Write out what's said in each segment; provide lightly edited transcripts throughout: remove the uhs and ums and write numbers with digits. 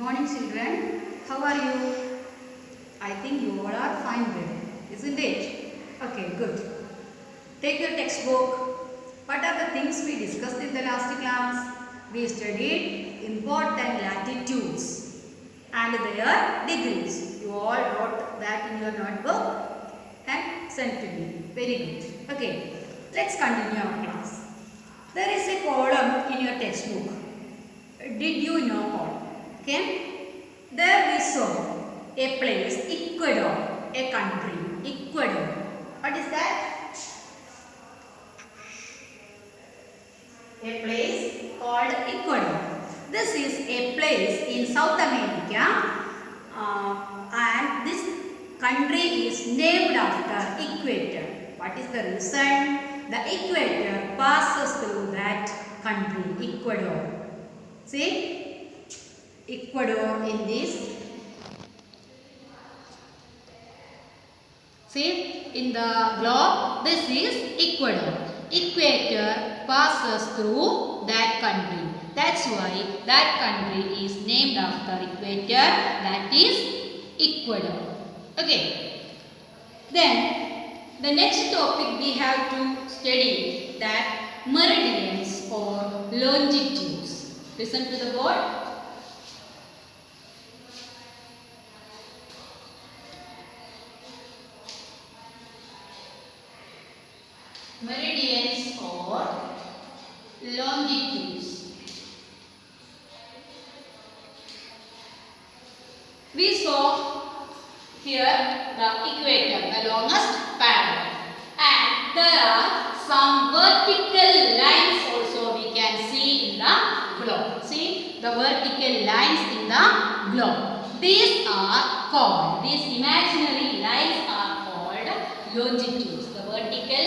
morning, children. How are you? I think you all are fine there, isn't it? Okay, good. Take your textbook. What are the things we discussed in the last class? We studied important latitudes and their degrees. You all wrote that in your notebook and sent to me. Very good. Okay, let's continue our class. There is a column in your textbook. Did you know all? Okay. There we saw a place, Ecuador, a country, Ecuador. What is that? A place called Ecuador. This is a place in South America and this country is named after equator. What is the reason? The equator passes through that country, Ecuador. See, Ecuador in this. See, in the globe, this is Ecuador. Equator passes through that country. That's why that country is named after equator. That is Ecuador. Okay. Then, the next topic we have to study that meridians or longitudes. Listen to the board. Meridians or longitudes. We saw here the equator, the longest parallel, and there are some vertical lines also we can see in the globe. See the vertical lines in the globe. These are called, these imaginary lines are called longitudes. The vertical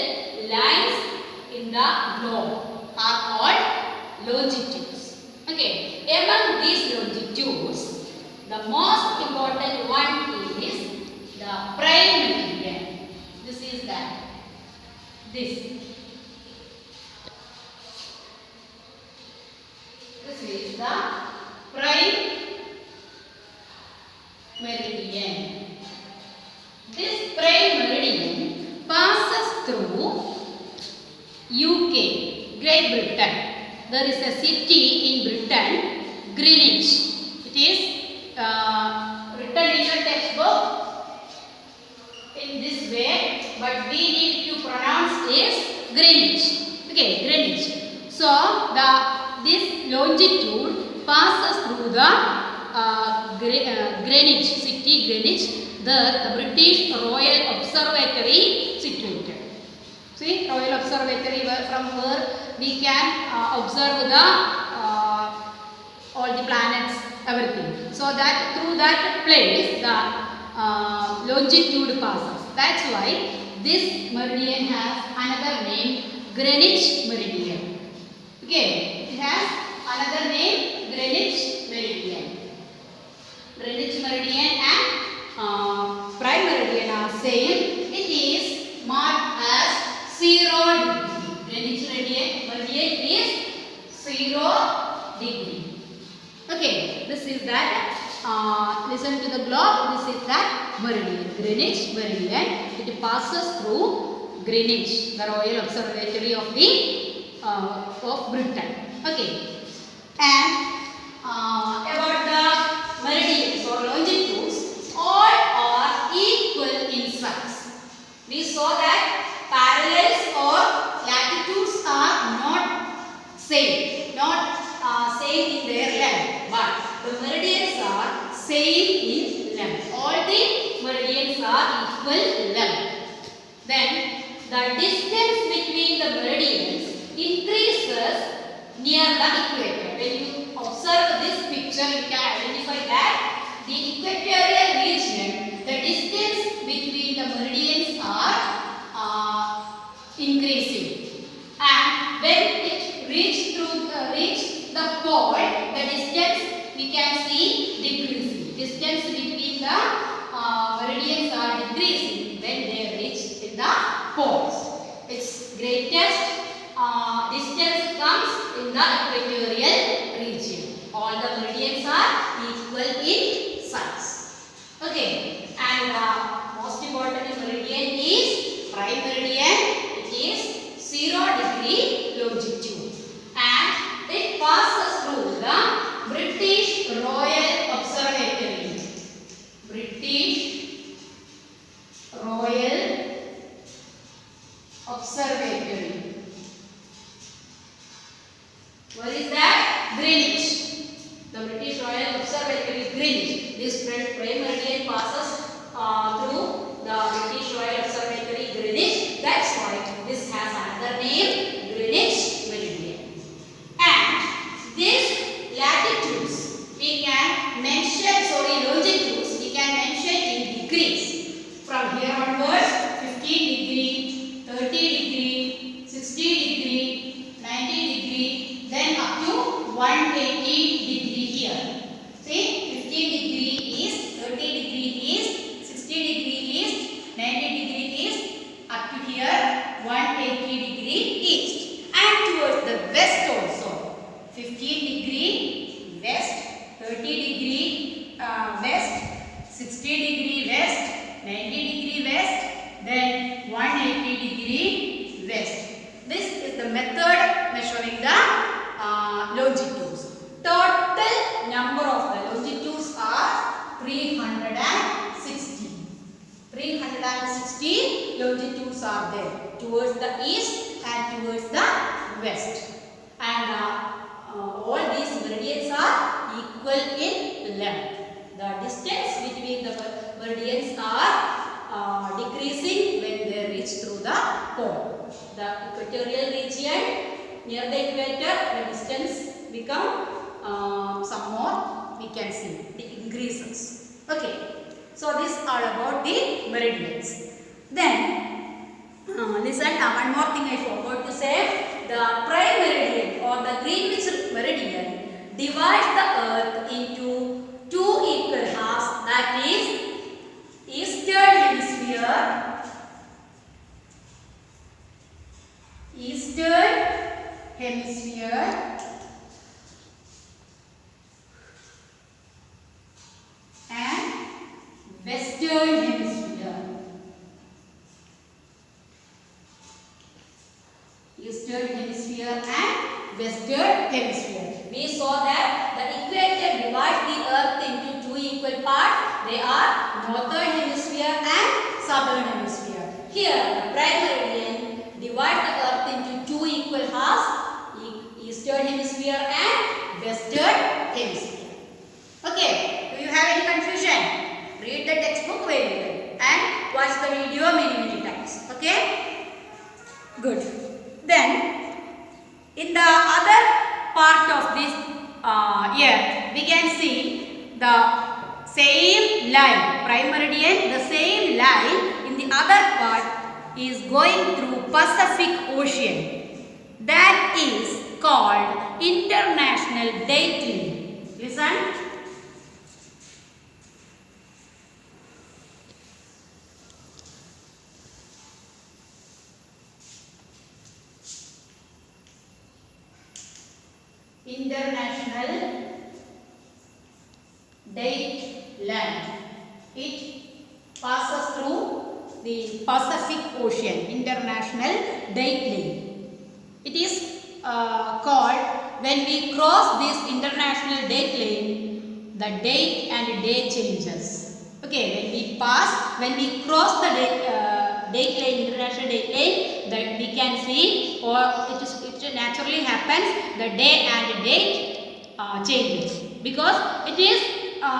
lines in the globe are called longitudes. Okay, among these longitudes, the most important one is the prime meridian. This is that. This is the prime meridian. This prime meridian passes through UK, Great Britain. There is a city in Britain, Greenwich. It is written in your textbook in this way, but we need to pronounce is Greenwich. Okay, Greenwich. So this longitude passes through the Greenwich city, Greenwich. There the British Royal Observatory situated. See, Royal Observatory, from where we can observe the all the planets, everything. So that through that place the longitude passes. That's why this meridian has another name, Greenwich Meridian. Okay, it has another name, Greenwich Meridian. Greenwich Meridian and prime meridian are same. It is marked as 0 degree. Greenwich meridian is 0 degree. Okay, this is that. Listen to the globe. This is that meridian, Greenwich meridian. It passes through Greenwich, the Royal Observatory of of Britain. Okay, and about the meridians or longitudes, all are equal in size. We saw that parallels or latitudes are not same, same in their length, but the meridians are same in length. All the meridians are equal length. Then the distance between the meridians increases near the equator. When you observe this picture, you can identify that the equatorial region, the distance between the meridians are increasing, and when it reach the pole, the distance we can see decreasing. Distance between the meridians are decreasing when they reach in the poles. Its greatest distance comes in the equatorial region. All the meridians are equal Observatory Greenwich. This prime meridian passes through the British Royal Observatory Greenwich. That's why this has another name, Greenwich meridian. And these latitudes we can mention, longitudes we can mention in degrees. From here onwards, 15 degree, 30 degree, 60 degree, 90 degree, then up to 180 degree here. See, 15 degree east, 30 degree east, 60 degree east, 90 degree east, up to here 180 degree east. And towards the west also, 15 degree west, 30 degree west, 60 degree west, 90 degree west, then 180 degree west. This is the method measuring the longitudes. Total number of the longitudes are 360. 360 longitudes are there towards the east and towards the west. And all these meridians are equal in length. The distance between the meridians are decreasing when they reach through the pole. The equatorial region near the equator, the distance become some more, we can see it increases. Okay, so this is all about the meridians. Then listen, one more thing I forgot to say. The prime meridian or the Greenwich meridian divides the earth into two equal halves, that is eastern hemisphere and western hemisphere. Eastern hemisphere and western hemisphere. We saw that the equator divides the earth into two equal parts. They are northern hemisphere and southern hemisphere. Here the prime meridian divides the earth into two equal halves, eastern hemisphere and western hemisphere. Okay, do you have any confusion? Read the textbook very well and watch the video many times. Okay, good. Then in the other part of this earth, we can see the same line, prime meridian, the same line in the other part is going through Pacific Ocean. That is called International Date Line. Listen. International Date Line. It passes through the Pacific Ocean. International Date Line. It is called, when we cross this international date line, the date and day changes. Okay, when we cross the date line, international date line, that we can see, or it naturally happens, the day and date changes, because it is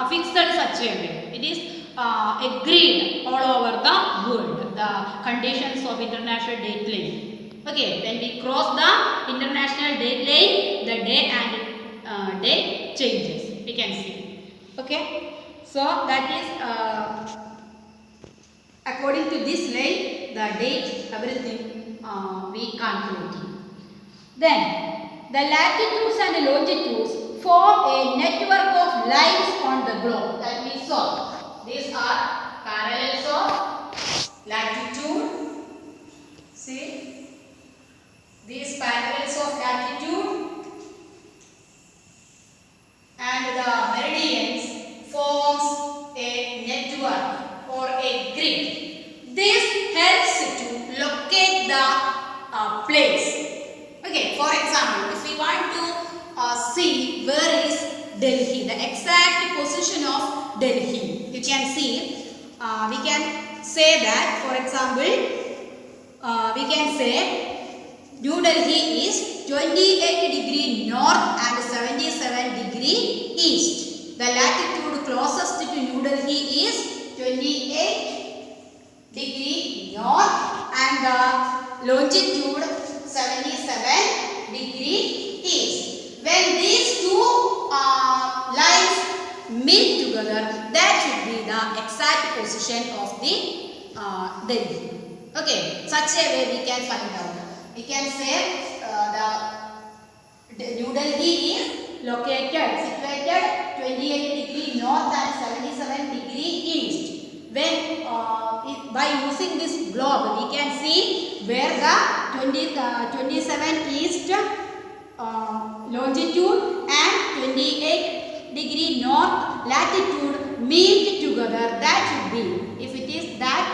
fixed such a way. It is agreed all over the world, the conditions of international date line. Okay, when we cross the international date line, the day and date changes, we can see. Okay, so that is according to this line, the date, everything we calculate. Then the latitudes and longitudes form a network of lines on the globe that we saw. These are parallels of latitude. See, these parallels of latitude and the meridians forms a network or a grid. This helps to locate the place. Okay, for example, if we want to see where is Delhi, the exact position of Delhi, you can see, we can say that, for example, we can say New Delhi is 28 degree north and 77 degree east. The latitude closest to New Delhi is 28 degree north and the longitude 77 degree east. When these two lines meet together, that should be the exact position of the Delhi. Okay, such a way we can find out. We can say the New Delhi is situated 28 degree north and 77 degree east. When by using this globe, we can see where the 27 east longitude and 28 degree north latitude meet together. That should be, if it is that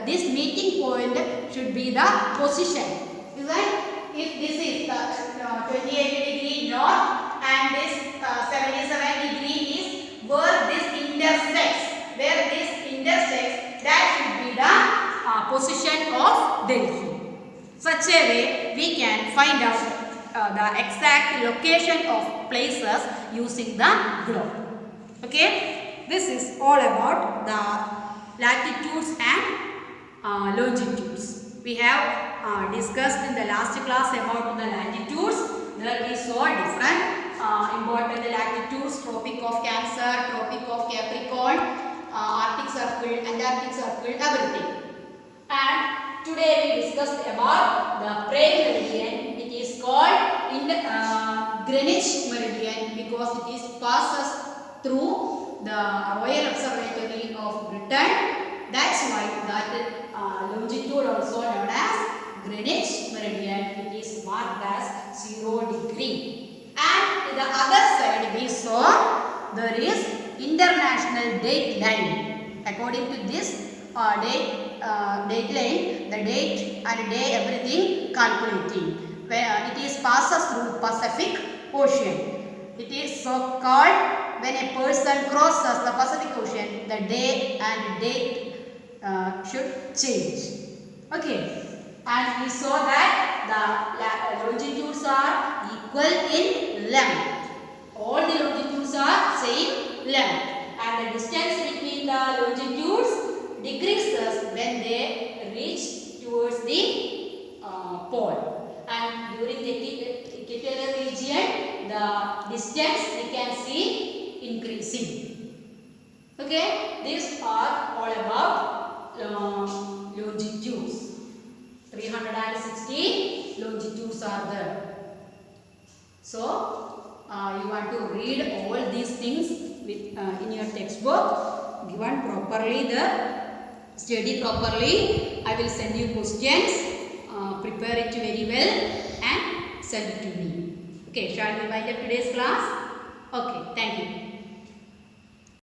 this meeting point should be the position. Even if this is the 28 degree north and this 77 degree is where this intersects, that should be the position of Delhi. Such a way we can find out the exact location of places using the globe. Okay, this is all about the latitudes and longitudes. We have discussed in the last class about the latitudes. There we saw different important latitudes: Tropic of Cancer, Tropic of Capricorn, Arctic Circle, Antarctic Circle, everything. And today we discussed about the prime meridian. It is called in Greenwich meridian because it is passes through the Royal Observatory of Britain. That's why that longitude also known as Greenwich meridian. It is marked as 0 degree. And the other side we saw there is international date line. According to this date line, the date and day everything calculating. Where it is passes through Pacific Ocean. It is so called when a person crosses the Pacific Ocean, the day and date should change. Okay, and we saw that the longitudes are equal in length. All the longitudes are same length, and the distance between the longitudes decreases when they reach towards the pole. And during the equatorial region, the distance we can see increasing. Okay, these are all about longitudes. 360 longitudes are there. So you want to read all these things with in your textbook, given properly the study properly. I will send you questions. Prepare it very well and send it to me. Okay, shall we wind up today's class? Okay, thank you.